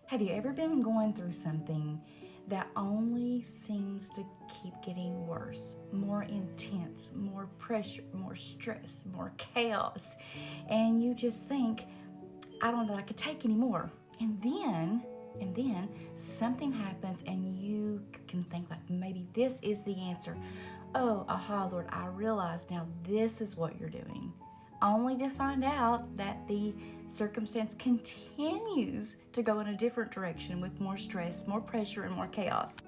Have you ever been going through something that only seems to keep getting worse, more intense, more pressure, more stress, more chaos, and you just think, I don't know that I could take anymore. And then something happens and you can think like maybe this is the answer. Oh, aha, Lord, I realize now this is what you're doing. Only to find out that the circumstance continues to go in a different direction with more stress, more pressure, and more chaos.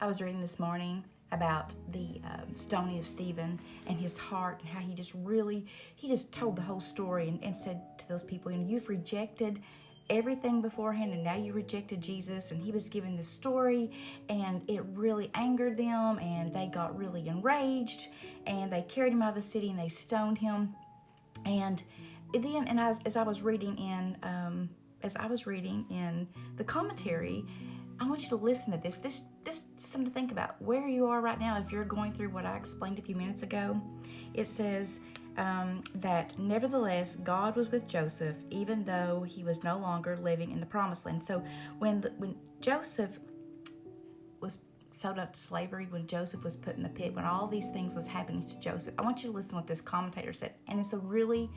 I was reading this morning about the stoning of Stephen and his heart and how he just told the whole story and said to those people, you've rejected everything beforehand and now you rejected Jesus. And he was giving this story and it really angered them and they got really enraged and they carried him out of the city and they stoned him. And then, and as I was reading in the commentary, I want you to listen to this. This just something to think about. Where you are right now, if you're going through what I explained a few minutes ago, it says that nevertheless God was with Joseph, even though he was no longer living in the promised land. So when Joseph was sold out to slavery, when Joseph was put in the pit, when all these things was happening to Joseph, I want you to listen to what this commentator said, and it's a really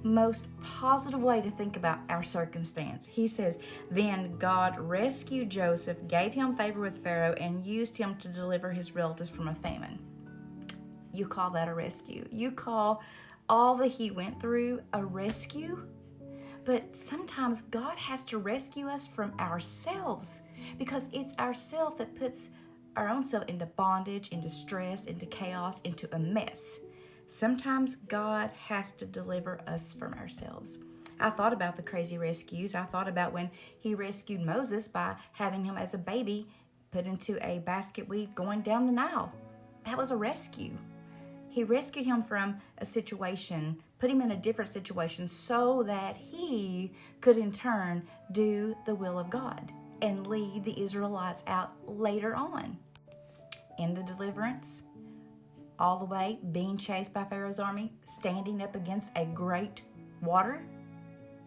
most positive way to think about our circumstance. He says, then God rescued Joseph, gave him favor with Pharaoh, and used him to deliver his relatives from a famine. You call that a rescue? You call all that he went through a rescue? But sometimes God has to rescue us from ourselves, because it's ourself that puts our own self into bondage, into stress, into chaos, into a mess. Sometimes God has to deliver us from ourselves. I thought about the crazy rescues. I thought about when he rescued Moses by having him as a baby put into a basket weave going down the Nile. That was a rescue. He rescued him from a situation, put him in a different situation so that he could in turn do the will of God and lead the Israelites out later on. In the deliverance, all the way being chased by Pharaoh's army, standing up against a great water.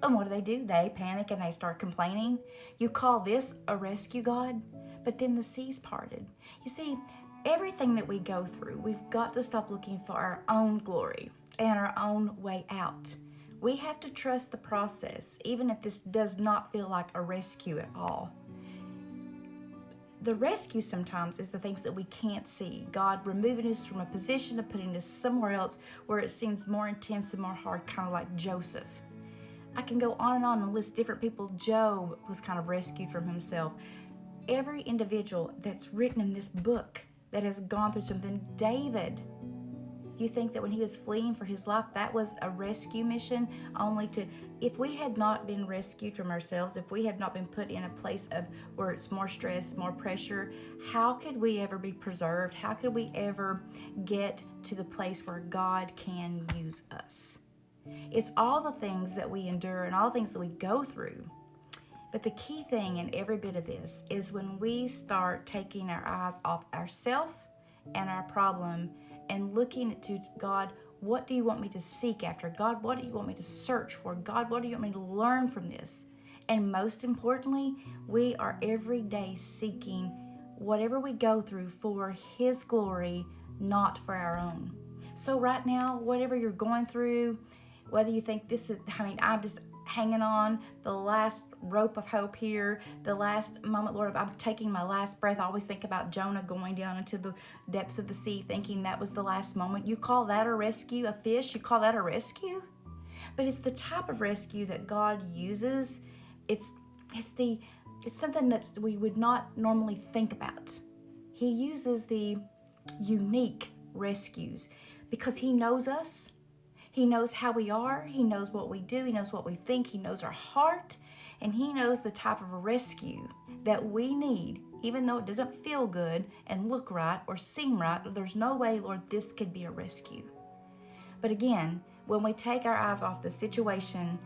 And what do? They panic and they start complaining. You call this a rescue, God? But then the seas parted. You see, everything that we go through, we've got to stop looking for our own glory and our own way out. We have to trust the process, even if this does not feel like a rescue at all. The rescue sometimes is the things that we can't see. God removing us from a position and putting us somewhere else where it seems more intense and more hard, kind of like Joseph. I can go on and list different people. Job was kind of rescued from himself. Every individual that's written in this book that has gone through something. David, you think that when he was fleeing for his life, that was a rescue mission? If we had not been rescued from ourselves, if we had not been put in a place of where it's more stress, more pressure, how could we ever be preserved? How could we ever get to the place where God can use us? It's all the things that we endure and all the things that we go through. But the key thing in every bit of this is when we start taking our eyes off ourselves and our problem and looking to God, what do you want me to seek after? God, what do you want me to search for? God, what do you want me to learn from this? And most importantly, we are every day seeking whatever we go through for His glory, not for our own. So right now, whatever you're going through, whether you think I'm just hanging on the last rope of hope here, the last moment, Lord, I'm taking my last breath. I always think about Jonah going down into the depths of the sea, thinking that was the last moment. You call that a rescue? A fish? You call that a rescue? But it's the type of rescue that God uses. It's something that we would not normally think about. He uses the unique rescues because He knows us. He knows how we are. He knows what we do. He knows what we think. He knows our heart. And He knows the type of rescue that we need, even though it doesn't feel good and look right or seem right. There's no way, Lord, this could be a rescue. But again, when we take our eyes off the situation,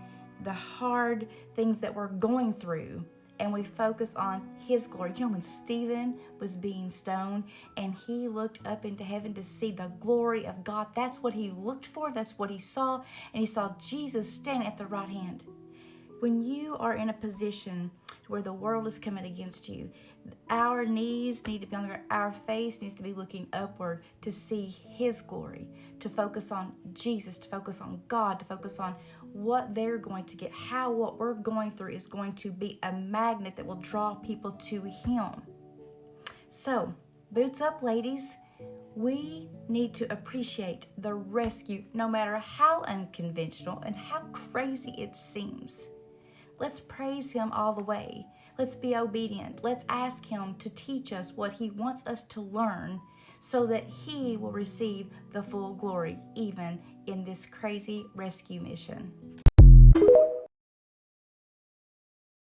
the hard things that we're going through, and we focus on His glory. You know, when Stephen was being stoned and he looked up into heaven to see the glory of God, that's what he looked for, that's what he saw, and he saw Jesus standing at the right hand. When you are in a position where the world is coming against you. Our knees need to be on the ground. Our face needs to be looking upward to see His glory, to focus on Jesus, to focus on God, to focus on what they're going to get, how what we're going through is going to be a magnet that will draw people to Him. So, boots up, ladies. We need to appreciate the rescue, no matter how unconventional and how crazy it seems. Let's praise Him all the way. Let's be obedient. Let's ask Him to teach us what He wants us to learn so that He will receive the full glory, even in this crazy rescue mission.